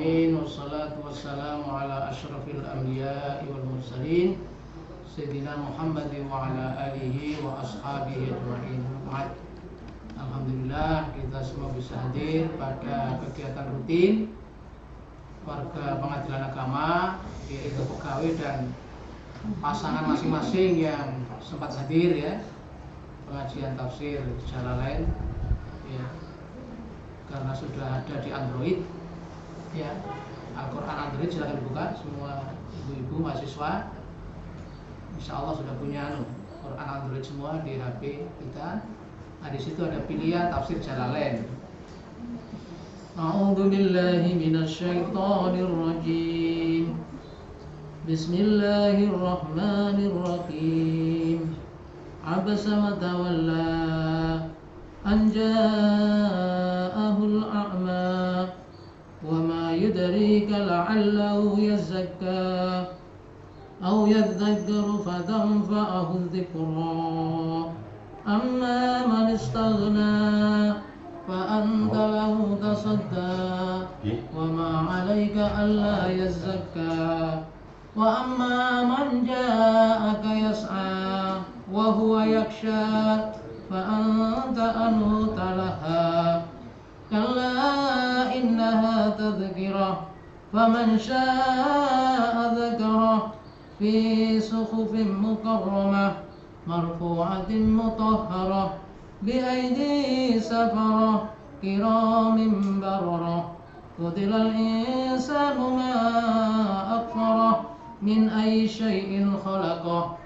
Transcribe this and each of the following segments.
Alamin, wassalatu wassalamu ala asyrafil anbiya'i wal mursalin Sayyidina Muhammadin wa ala alihi wa ashabihi ajma'in. Alhamdulillah kita semua bisa hadir pada kegiatan rutin warga pengadilan agama, yaitu pegawai dan pasangan masing-masing yang sempat hadir ya, pengajian tafsir Jalalain ya, karena sudah ada di Android ya, Al-Quran Android silahkan dibuka semua ibu-ibu mahasiswa, insya Allah sudah punya Quran Android semua di HP kita. Nah, di situ ada pilihan tafsir Jalalain. A'udzu billahi minasyaitonir rajim. Bismillahirrahmanirrahim. Abasa wa tawalla an ja'ahul a'ma wa ma yudrika la'allahu yazakka aw yadhakkaru fatanfa'ahu dhikra amma man istaghna fa anta lahu tasadda wa ma 'alaika alla yazakka wa amma man ja'aka yas'a wa huwa yakhsha fa anta anhu talaha kalla innaha tadhkirah faman syaa'a dzakara fi suhufin mukarramah marfu'atin mutahharah bi aidi safarah kiramin bararah qutilal insanu ma akfarah min ayyi syai'in khalaqah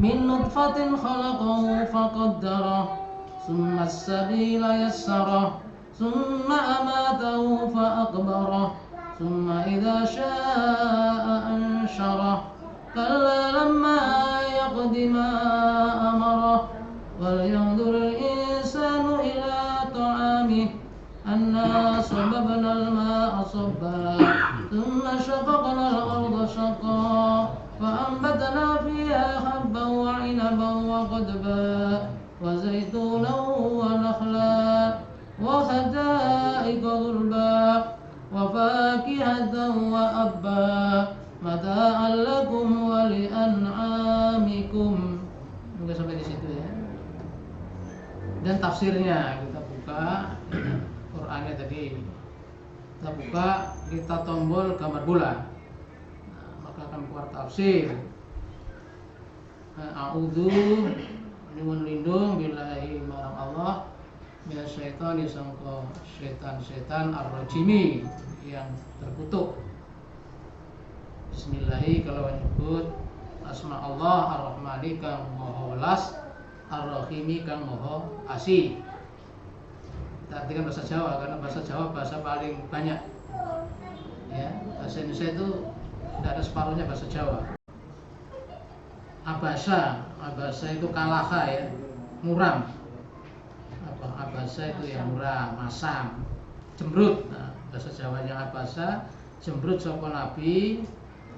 min nutfatin khalaqahu faqaddarah summa as-sabila yassarah summa amatahu fa'aqbarah summa idza syaa'a ansyarah kalla lamma yaqdi ma amarah wal yanzurul insanu ila ta'amih anna sababna al-ma'a sabba thumma shaqaqna al-arda shaqqa fa anbatna fiha habban wa 'inaban wa qadban wa zaytunan wa nakhlan wa hada'iqa ghulba wa fakihatan wa abba mata'an lakum wa li'an'amikum. Mungkin sampai di situ ya. Dan tafsirnya kita buka Qur'annya tadi. Kita buka, kita tombol gambar bola. Nah, maka akan keluar tafsir. A'udzu nyuwun lindung billahi marang Allah minasyaitonir sangka setan-setan ar-rajimi yang terkutuk. Bismillahi kalau menyebut asma Allah ar-Rahmani kang maha welas, ar-Rahimi kang maha asih. Kita artikan bahasa Jawa karena bahasa Jawa bahasa paling banyak. Ya, bahasa Indonesia itu tidak ada separuhnya bahasa Jawa. Abasa itu kalaha ya, muram. Abasa itu yang muram, masam, jembrut. Nah, bahasa Jawanya abasa, jembrut sapa nabi,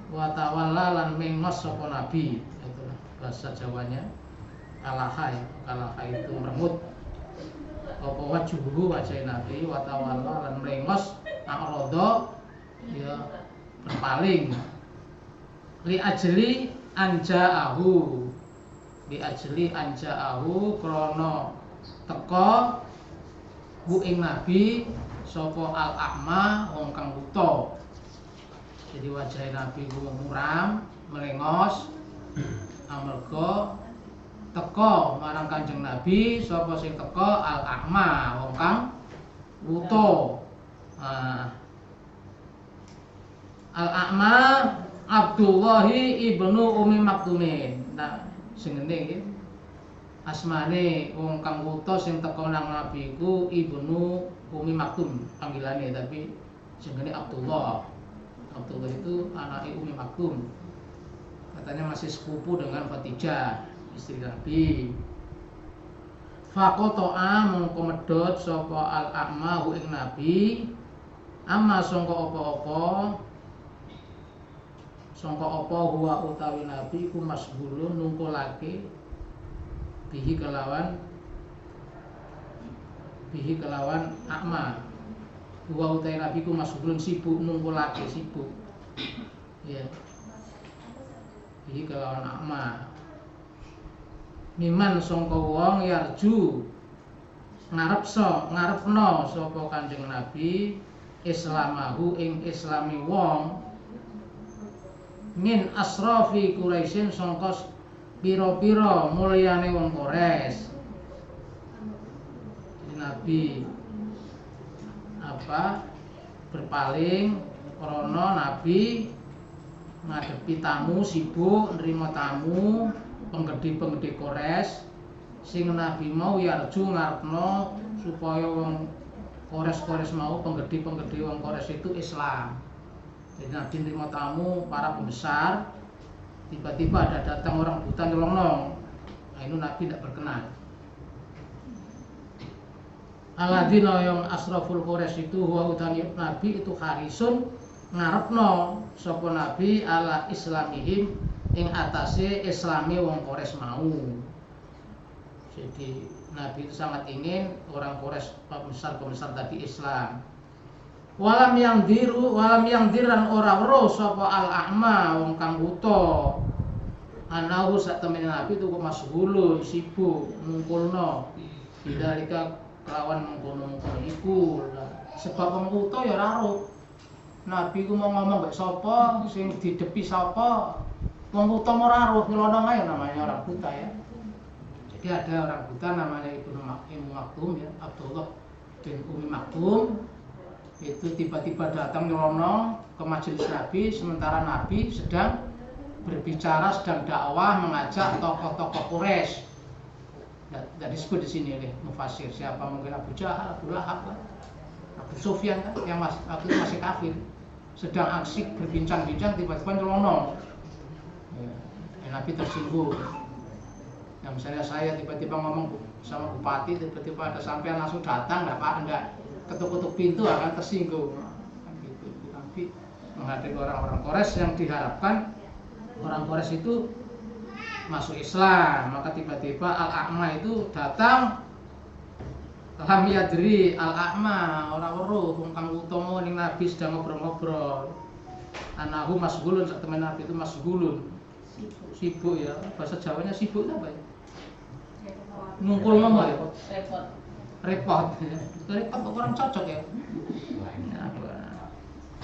wa tawalla lan mengos sapa nabi. Itu bahasa Jawanya. Kalaha ya, kalaha itu meremut. Apa wajuhu wajah nabi, wa tawalla lan mengos, a'rada ya berpaling. Li ajli anja'ahu, li ajli anja'ahu krana teka hu ing nabi sapa al-a'ma wong kang buta. Jadi wajah nabi ku muram, melengos amarga teka marang Kanjeng Nabi sapa sing teka al-a'ma wong kang buta. Al-a'ma Abdullahi ibnu Umi Maktumin. Nah, sing ngene iki asmane wong kang wuta sing teka nang Nabi iku ibnu Umi Maktum panggilane, tapi jenenge Abdullah. Abdullah itu anake Umi Maktum. Katanya masih sepupu dengan Khadijah, istri Nabi. Faqata'a mongko medhot sapa al-a'ma ing Nabi, amma sangka apa huwa utawi Nabi ku masghulun nungkulake bihi kelawan akma Wa utai nabi ku masghulun sibuk nungkulake sibuk. Ya. Iki kelawan akma. Miman sangka wong yarju ngarepno sapa Kanjeng Nabi islamahu ing islami wong min asrafi Quraisyin sangka pira-pira mulyane wong Quraisy. Nabi berpaling krana Nabi ngadepi tamu sibuk nerima tamu penggede-penggede Quraisy sing Nabi mau yarju ngarepno supaya wong Quraisy mau penggede-penggede wong Quraisy itu Islam. Jadi Nabi nerima tamu para pembesar, tiba-tiba ada datang orang buta nyelonong. Nah, itu Nabi tidak berkenan. Alladzina yang asraful Quraisy itu huwa utani Nabi itu harisun ngarepno sapa Nabi ala islamihim ing atase islami wong Quraisy mau. Jadi Nabi itu sangat ingin orang Quraisy pembesar-pembesar tadi Islam. Walam yang diran ora weruh sapa al-a'ma wong kang buta. Anahu sak temene Nabi itu masghulun sibuk ngumpulno. Bidalika kelawan mengkono-mengkono iku. Sebab wong buta ya ora weruh. Nabi ku mau ngomong mbek sapa, sing didepi sapa. Wong buta ora weruh nyelonong ae namanya orang buta ya. Jadi ada orang buta namanya Ibnu Maktum ya, Abdullah bin Umi Maktum. Itu tiba-tiba datang nyelonong ke majelis Nabi sementara Nabi sedang berbicara, sedang dakwah mengajak tokoh-tokoh Quraisy. Dan disebut di sini oleh mufasir siapa, mungkin Abu Jahal, Abu Lahab, Abu Sufyan kan, yang waktu itu masih kafir, sedang asyik berbincang-bincang tiba-tiba nyelonong. Nabi tersinggung. Yang misalnya saya tiba-tiba ngomong sama bupati, tiba-tiba ada sampean langsung datang, enggak ketuk-ketuk pintu akan tersinggung. Gitu. Nabi menghadapi orang-orang Quraisy yang diharapkan orang Quraisy itu masuk Islam, maka tiba-tiba al-a'ma itu datang. Lam yadri al-a'ma ora weruh wong kang utama ning Nabi sedang ngobrol-ngobrol. Anahu masghulun, sak temen Nabi itu masghulun. Sibuk ya, bahasa Jawanya sibuk apa ya? Ngumpul ngomong ya, repot kok kurang cocok ya.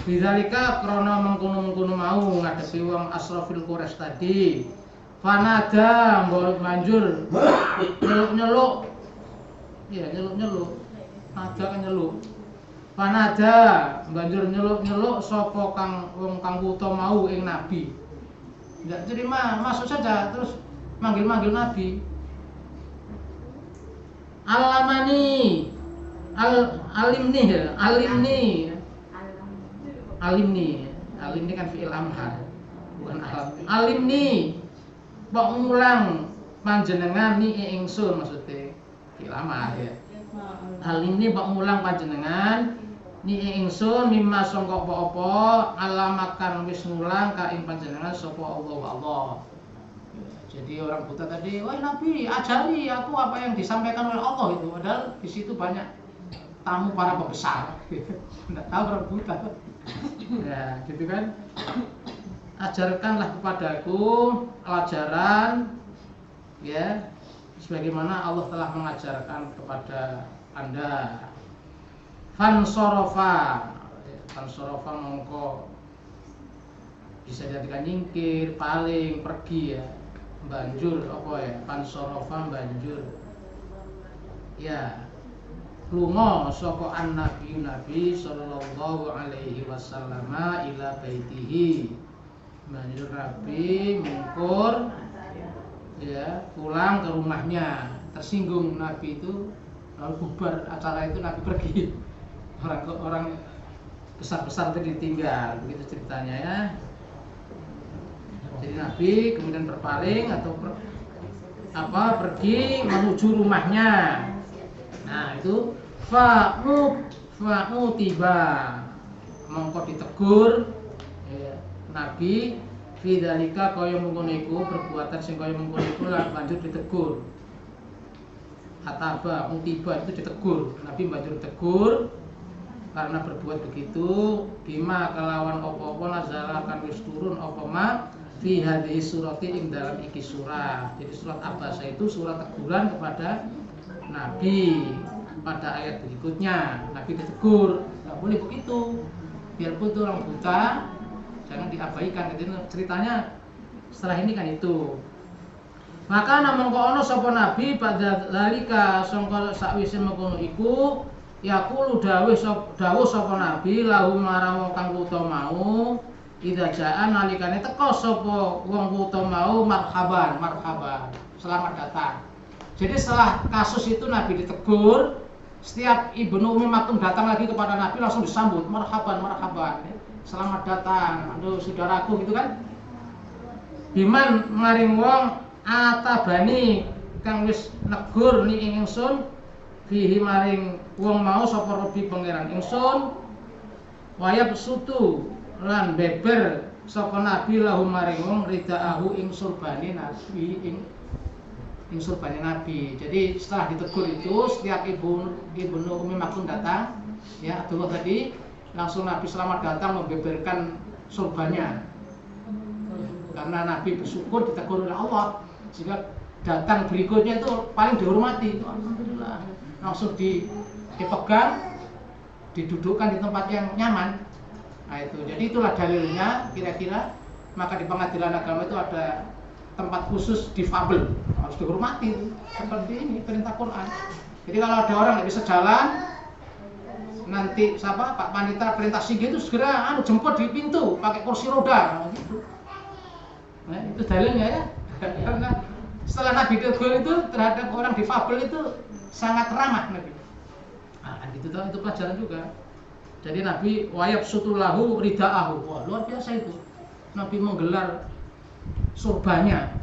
Bidzalika krana mengkono-mengkono mau ngadepi wong asrafil Quraisy tadi. Fanada banjur nyeluk-nyeluk. Iya, nyeluk-nyeluk. Nada kan nyeluk. Fanada banjur nyeluk-nyeluk sapa wong kang buta mau ing Nabi. Enggak terima, masuk saja terus manggil-manggil Nabi. Alimni kan fi'il amhar bukan alam. Alimni mbok ngulang panjenengan ni ingsun, maksudnya fi'il amhar ya. Alimni mbok ngulang panjenengan ni ingsun mimma sangka apa-apa alamakan wis ngulang ka ing panjenengan sapa Allah. Jadi orang buta tadi, wah Nabi ajari aku apa yang disampaikan oleh Allah itu. Padahal di situ banyak tamu para pembesar. Tidak tahu orang buta. Ya, gitu kan? Ajarkanlah kepadaku pelajaran, ya, sebagaimana Allah telah mengajarkan kepada Anda. Fansorofa mongko bisa dijadikan nyingkir, paling, pergi ya. Banjur apa ya, pansorofa banjur ya lunga saka Nabi sallallahu alaihi wasallam ila baitihi. Banjur Nabi mungkur ya pulang ke rumahnya. Tersinggung Nabi itu, lalu bubar acara itu, Nabi pergi. Orang besar-besar itu ditinggal, begitu ceritanya ya. Jadi Nabi kemudian berpaling atau pergi menuju rumahnya. Nah itu fa'u tiba mongko ditegur ya, Nabi fidzalika kaya mengkono iku, perbuatan sing kaya mengkono iku lanjut ditegur. Ataba utiba itu ditegur, Nabi banjur ditegur karena berbuat begitu bima kelawan apa-apa nazala kan wis turun apa ma fi hadhihi surati ing dalam iki surah. Jadi surat Abasa itu surat teguran kepada Nabi. Pada ayat berikutnya Nabi ditegur, nggak boleh begitu, biarpun itu orang buta jangan diabaikan. Jadi ceritanya setelah ini kan itu. Maka namun kono sapa Nabi pada zalika sangka sakwise mengkono iku yaqulu dawuh sapa Nabi lahum marang kang wuta mau idza jaa nalikane teka sapa wong wuta mau marhaban selamat datang. Jadi setelah kasus itu Nabi ditegur, setiap Ibnu Ummi Maktum datang lagi kepada Nabi langsung disambut marhaban selamat datang aduh saudaraku gitu kan. Biman maring wong atabani kang wis negur ni ingsun fihi maring wong mau sapa Rabbi pangeran ingsun wayab sutu lan beber sapa Nabi lahum maring wong ridaahu ing surbane Nabi ing surbane Nabi. Jadi setelah ditegur itu setiap Ibnu Ummi Maktum datang ya Abdullah tadi langsung Nabi selamat datang membeberkan surbannya karena Nabi bersyukur ditegur oleh Allah sehingga datang berikutnya itu paling dihormati. Alhamdulillah langsung dipegang didudukkan di tempat yang nyaman. Nah itu jadi itulah dalilnya kira-kira. Maka di pengadilan agama itu ada tempat khusus difabel harus dihormati seperti ini perintah Quran. Jadi kalau ada orang nggak bisa jalan nanti siapa Pak Panitera perintah Sigi itu segera jemput di pintu pakai kursi roda gitu. Nah, itu dalilnya ya. Karena setelah Nabi tegur itu terhadap orang difabel itu sangat ramah Nabi. Nah, gitu itu pelajaran juga. Jadi Nabi wayab sutulahu ridaahu. Wah, luar biasa itu. Nabi menggelar surbanya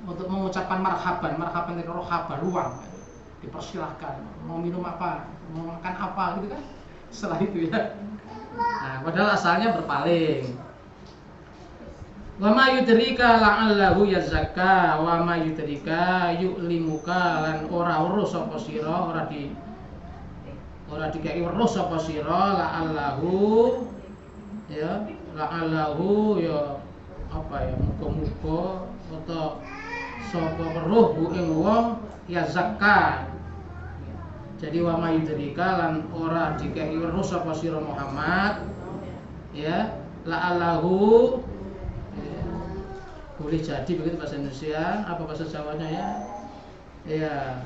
untuk mengucapkan marhaban itu rohaba ruang. Dipersilahkan mau minum apa, mau makan apa gitu kan. Setelah itu ya. Nah, padahal asalnya berpaling. Wa ma yudrika la'allahu yazakka wa ma yudrika yu'limuka lan ora weruh sapa sira ora dikai weruh sapa sira la'allahu ya apa ya muga-muga utawa sapa weruh bu ing wong yazakka. Jadi wa ma yudrika lan ora dikai weruh sapa sira Muhammad ya la'allahu boleh jadi begitu bahasa Indonesia, apa bahasa Jawanya ya? Ya.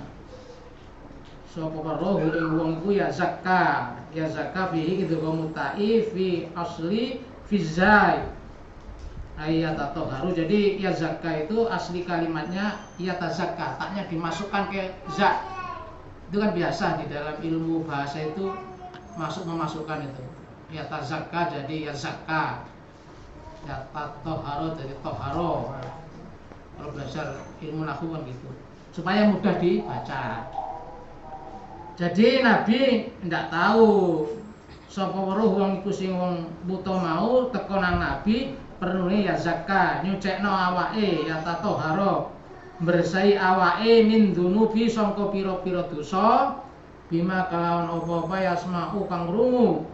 Sapa roh ing wong ku ya zakka fihi idghamu ta'i fi asli fi zai. Ayat atau haru. Jadi ya zakka itu asli kalimatnya ya tazakka, taknya dimasukkan ke za. Itu kan biasa di dalam ilmu bahasa itu memasukkan itu. Ya tazakka jadi ya zakka. Ya toharo dari toharo. Kalau belajar ilmu nahwu kan gitu supaya mudah dibaca. Jadi Nabi ndak tahu sapa weruh wong iku sing wong buta mau teko nang Nabi perlune ya zakka nyucekno awake ya toharo mbersai awake min dunubi sangka pira-pira dosa bima kalawan apa-apa yasma'u kang krungu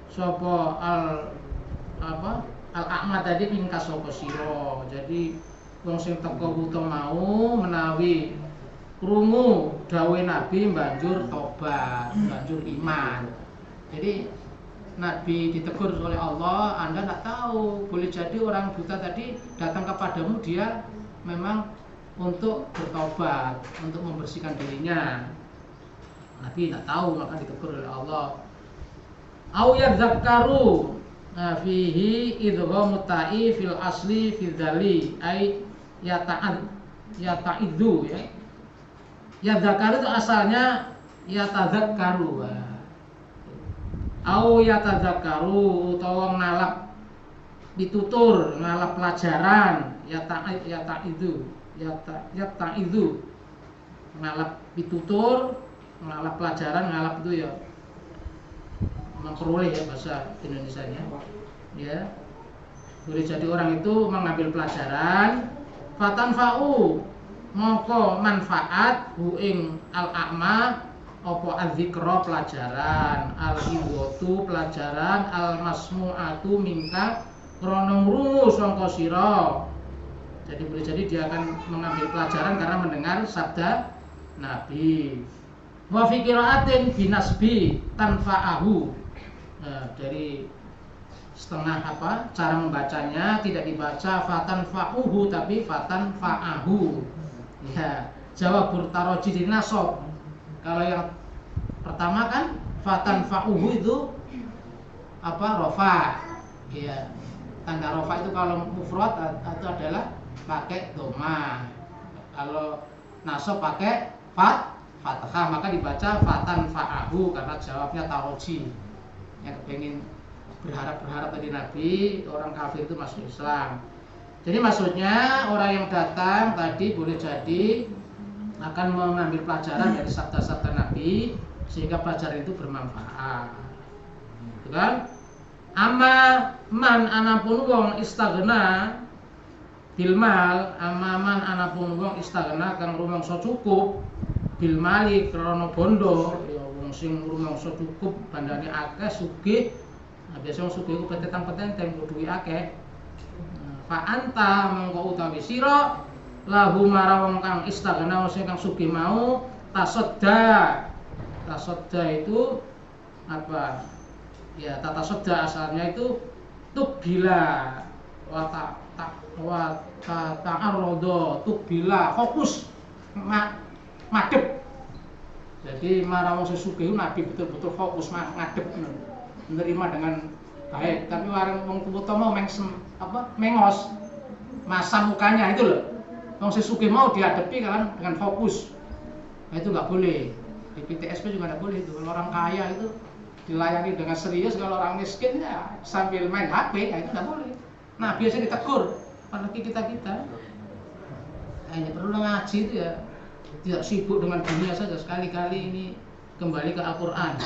sapa al-a'ma tadi pingkas sapa sira. Jadi wong sing teko buta mau menawi krungu dawuhe Nabi banjur tobat, banjur iman. Jadi Nabi ditegur oleh Allah, Anda enggak tahu, boleh jadi orang buta tadi datang kepadamu dia memang untuk bertobat, untuk membersihkan dirinya. Nabi enggak tahu maka ditegur oleh Allah. Au yadzakkaru fihi idghamu ta'i fil asli fil dali ay yata'iddu ya. Yadzakkaru itu asalnya yatadzakkaru. Au yatadzakkaru utawa ngalap pitutur, ngalap pelajaran, yata'iddu, ngalap pitutur, ngalap pelajaran, ngalap itu ya memperoleh ya bahasa Indonesianya ya. Boleh jadi orang itu mengambil pelajaran fatanfa'u mongko manfaat hu ing al-a'ma apa adzikra pelajaran, al-iwatu pelajaran, al-masmu'atu mingka krana ngrungu sangka sira. Jadi boleh jadi dia akan mengambil pelajaran karena mendengar sabda Nabi. Wa fi qiraatin binasbi tanfa'ahu. Nah, dari setengah cara membacanya tidak dibaca fatan fa'uhu tapi fatan fa'ahu. Ya, jawab taroji di nasab. Kalau yang pertama kan fatan fa'uhu itu rafa. Ya. Tanda rafa itu kalau mufrad itu adalah pakai dhamma. Kalau nasab pakai fathah, maka dibaca fatan fa'ahu karena jawabnya taroji. Yang kepengin berharap tadi Nabi orang kafir itu masuk Islam. Jadi maksudnya orang yang datang tadi boleh jadi akan mengambil pelajaran dari sabda-sabda Nabi sehingga pelajaran itu bermanfaat. Gitu kan? Amma man anapun wong istaghna bilmal, amma man anapun wong istaghna kang rumangsa cukup bil mali krana bondo, ya wong sing rumangsa cukup bandane akeh sugih. Nah, biasa wong sugih ku peteng-peteng duwe akeh. Fa anta mongko utawi sira lahu marawang kang istaghna sing kang sugih mau tasodda. Tasodda itu apa? Ya tata soda asalnya itu tubila ta'arrodo tubila fokus madep. Jadi marang wong sesugih Nabi betul-betul fokus ngadep menerima dengan baik. Tapi warang wong tuwa mau mengos masam mukanya itu loh. Wong sesugih mau dihadapi kan dengan fokus. Nah, itu nggak boleh. Di PTSP juga nggak boleh itu. Kalau orang kaya itu dilayani dengan serius, kalau orang miskin ya sambil main HP, ya itu tidak boleh. Nah biasanya ditegur, apalagi kita hanya perlu ngaji itu ya, tidak sibuk dengan dunia saja. Sekali-kali ini kembali ke Al-Quran,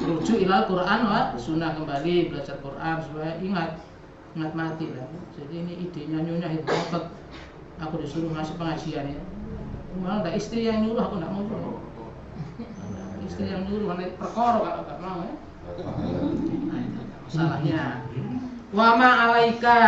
rujuk ilal Quran wa sunnah, kembali belajar Quran supaya ingat mati lah. Jadi ini idenya nyonya itu otot. Aku disuruh ngasih pengajian ya, malah ada istri yang nyuruh, aku tidak mau nyuruh. Istri yang nyuruh mana perkara kalau enggak mau ya. Nah, itu masalahnya. Wa ma alaika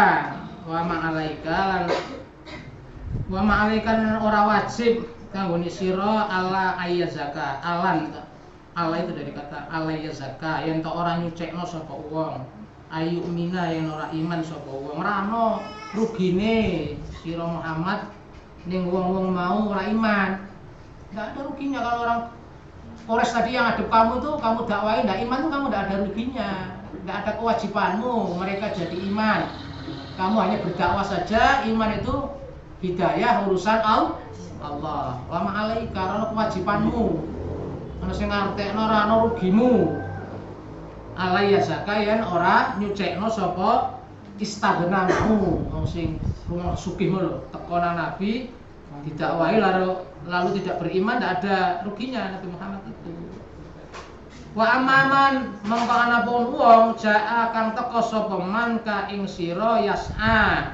ora wajib kanggo sira ala ayyazaka. Allah itu dari kata alayyazaka, yen to ora nyucekno sapa wong. Ayu mina yen ora iman sapa wong. Rano rugine sira Muhammad ning wong-wong mau ora iman. Enggak ada ruginya kalau orang Kores tadi yang ada kamu tuh, kamu dakwain tidak iman tuh kamu tidak ada ruginya, tidak ada kewajibanmu mereka jadi iman. Kamu hanya berdakwah saja, iman itu hidayah urusan Allah. Wa ma alaika karena kewajibanmu. Ana sing ngartekno ora ana rugimu. Alaiya zakayan ora nyucekno sapa istaghnamu. Wong sing rumah sugih lho, tekonan Nabi didakwahi lalu tidak beriman, tidak ada ruginya Nabi Muhammad itu. Wa amaman mongko ana pun wong jaa kang teka sapa man ka ing sira yas'a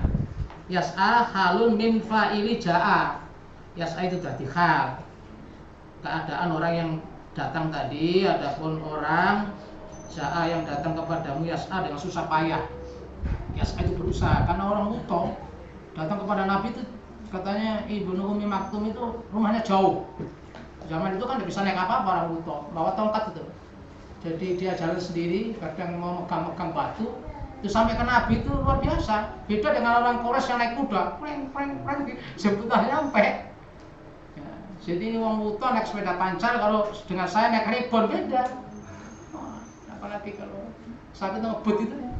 halun min fa'ili jaa. Yas'a itu dadi hal keadaan orang yang datang tadi. Adapun orang jaa yang datang kepadamu yas'a dengan susah payah. Yas'a itu berusaha karena orang buta datang kepada Nabi itu. Katanya Ibnu Ummi Maktum itu rumahnya jauh. Zaman itu kan tidak bisa naik apa-apa orang buta, bawa tongkat itu. Jadi dia jalan sendiri, kadang mau megang-megang batu. Itu sampai ke Nabi itu luar biasa. Beda dengan orang Quraisy yang naik kuda, preng sebutah nyampe. Ya, jadi ini orang buta naik sepeda pancar, kalau dengan saya naik rebon beda. Apalagi kalau saat itu ngebut itu ya.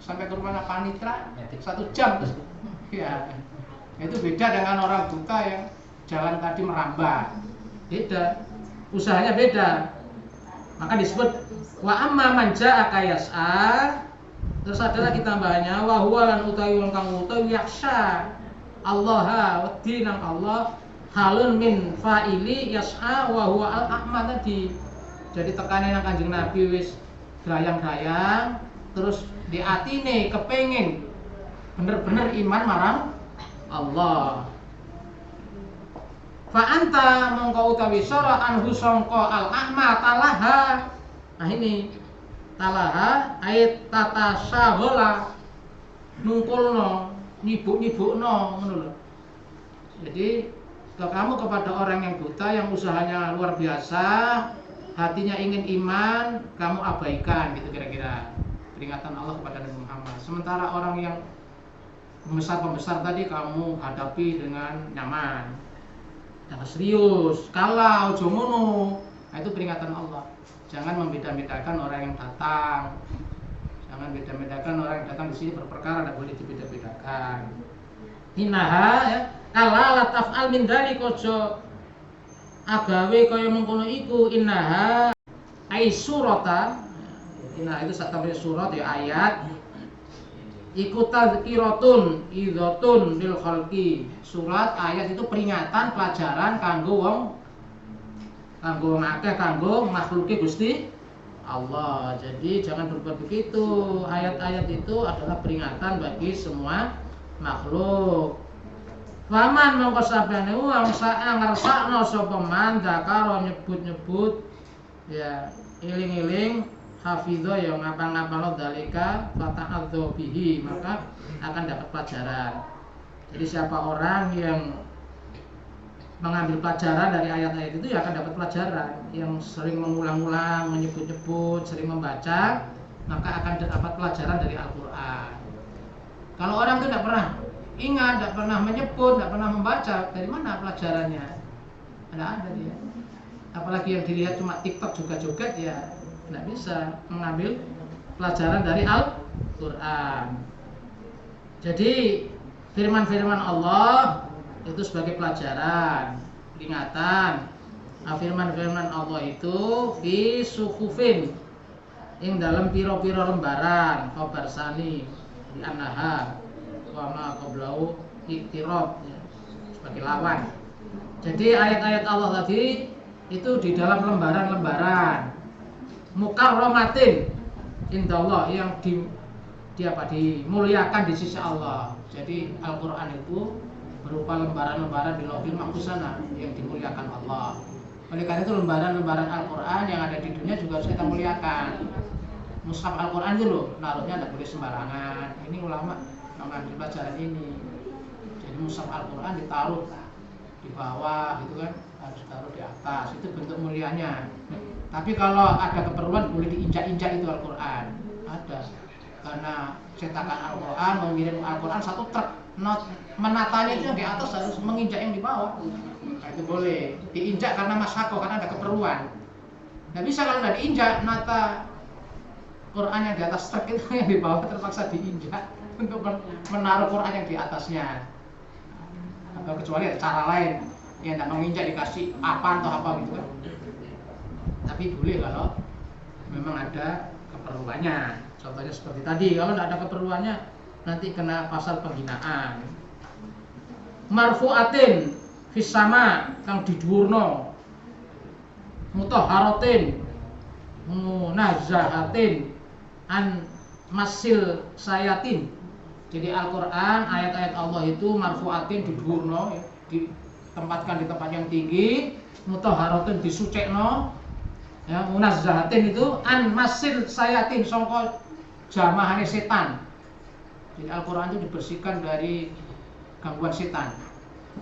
Sampai ke rumahnya Panitra 1 jam terus. Ya. Itu beda dengan orang buta yang jalan tadi merambat. Beda, usahanya beda. Maka disebut wa amma man ja'aka yas'a. Terus ada lagi tambahannya wa huwa lan utawi wong kang utawi yaksha Allah wedi nang Allah halun min fa'ili yas'a wa huwa al-ahmad tadi. Jadi tekanan nang Kanjeng Nabi wis dayang-dayang terus di atine kepengin bener-bener iman marang Allah. Fa anta mongko utawi sira anhu sangka al ahma talaha. Nah ini talaha ayat tata sahola nungkulno nyibuk-nyibukno ngono lho. Jadi kalau kamu kepada orang yang buta yang usahanya luar biasa, hatinya ingin iman, kamu abaikan gitu kira-kira peringatan Allah kepada Nabi Muhammad. Sementara orang yang pembesar-pembesar tadi kamu hadapi dengan nyaman, jangan serius, kalah, ojo ngono. Nah, itu peringatan Allah. Jangan membeda-bedakan orang yang datang. Jangan beda-bedakan orang yang datang di sini berperkara, tidak boleh dibeda-bedakan. Inaha ya, kala la taf'al min dzalika ojo agawe kaya mengkono iku innaha ai surata. Inna itu satamnya surat ya ayat. Iku tadzkiratun idzatun lil khalqi. Surat ayat itu peringatan pelajaran kanggo wong akeh, kanggo makhluke Gusti Allah. Jadi jangan berbuat begitu. Ayat-ayat itu adalah peringatan bagi semua makhluk. Faman mongko sabene wong sak ngersakno sapa man zakaro nyebut-nyebut ya iling-iling hafidho yang ngapal-ngapal dalika fata'adzu bihi, maka akan dapat pelajaran. Jadi siapa orang yang mengambil pelajaran dari ayat-ayat itu ya akan dapat pelajaran. Yang sering mengulang-ulang, menyebut-nyebut, sering membaca, maka akan dapat pelajaran dari Al-Qur'an. Kalau orang itu tidak pernah ingat, tidak pernah menyebut, tidak pernah membaca, dari mana pelajarannya? Tidak ada dia. Apalagi yang dilihat cuma TikTok joget-joget ya tidak bisa mengambil pelajaran dari Al-Qur'an. Jadi firman-firman Allah itu sebagai pelajaran, peringatan. Nah, firman-firman Allah itu fi suhufin ing dalam piro-piro lembaran khabar sani di annaha wa ma qablahu iktirab ya, sebagai lawan. Jadi ayat-ayat Allah tadi itu di dalam lembaran-lembaran mukarramatin indallah yang dimuliakan di sisi Allah. Jadi Al-Qur'an itu berupa lembaran-lembaran di Lauhul Mahfuz sana yang dimuliakan Allah. Oleh karena itu lembaran-lembaran Al-Qur'an yang ada di dunia juga harus kita muliakan. Mushaf Al-Qur'an itu loh, naruhnya tidak boleh sembarangan. Ini ulama mengambil pelajaran ini. Jadi mushaf Al-Qur'an ditaruh di bawah gitu kan, harus ditaruh di atas. Itu bentuk mulianya. Tapi kalau ada keperluan boleh diinjak-injak itu Al-Qur'an. Ada. Karena cetakan Al-Qur'an, mengirim Al-Qur'an satu truk, menatanya itu yang di atas harus menginjak yang di bawah. Nah, itu boleh diinjak karena masyarakat, karena ada keperluan. Nggak bisa kalau nggak diinjak, nata Quran yang di atas truk itu yang di bawah terpaksa diinjak untuk menaruh Quran yang di atasnya. Atau kecuali ada cara lain yang tidak menginjak dikasih apa atau apa gitu kan. Tapi boleh kalau memang ada keperluannya. Contohnya seperti tadi, kalau tidak ada keperluannya nanti kena pasal penghinaan. Marfu'atin fis sama kang didhuwurna, mutahharatin munazzahatin an masil sayatin. Jadi Al-Qur'an ayat-ayat Allah itu marfu'atin didhuwurna ya, ditempatkan di tempat yang tinggi, mutahharatin disucekno ya, munazzahatin itu an masil sayatin sangka jamahane setan. Jadi Al-Qur'an itu dibersihkan dari gangguan setan,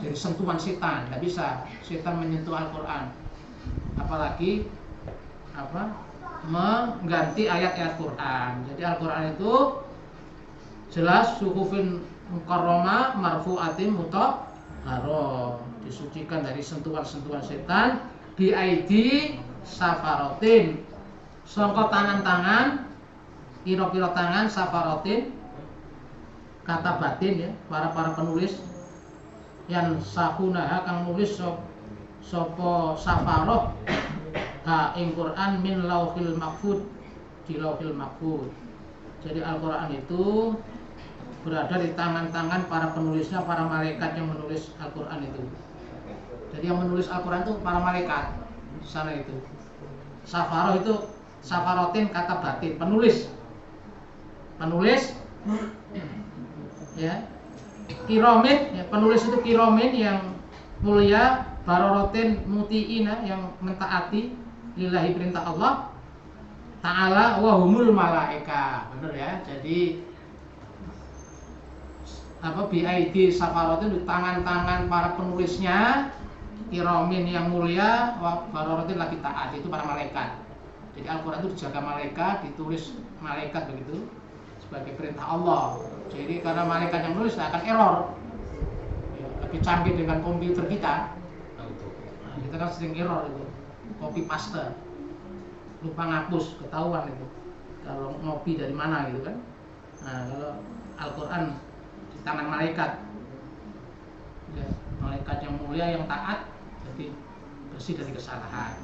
dari sentuhan setan. Tidak bisa setan menyentuh Al-Qur'an, apalagi mengganti ayat-ayat Quran. Jadi Al-Qur'an itu jelas suhufin mukarramah marfu'atin mutahharah, disucikan dari sentuhan-sentuhan setan, bi aidi safaratin sangka tangan-tangan, pira-pira tangan safaratin kata batin ya, para penulis yang sahunaha kang nulis sapa safaroh ha ing Quran min lauhil mahfud, di lauhil mahfud. Jadi Al-Qur'an itu berada di tangan-tangan para penulisnya, para malaikat yang menulis Al-Qur'an itu. Jadi yang menulis Al-Qur'an itu para malaikat di sana itu. Safaroh itu safarotin kata batin, penulis ya. Kiromin ya, penulis itu kiromin yang mulia, barorotin mutiina yang mentaati lillahi perintah Allah Ta'ala wa humul malaika. Benar ya. Jadi biaidi safarotin di tangan-tangan para penulisnya kiramin yang mulia wa barorotin lagi taat, itu para malaikat. Jadi Al-Quran itu dijaga malaikat, ditulis malaikat begitu sebagai perintah Allah. Jadi karena malaikat yang nulis akan error ya, lebih canggih dengan komputer kita. Nah, kita kan sering error itu, copy paste, lupa ngapus, ketahuan itu kalau ngopi dari mana gitu kan. Nah, kalau Al-Quran di tangan malaikat ya, malaikat yang mulia yang taat, jadi bersih dari kesalahan.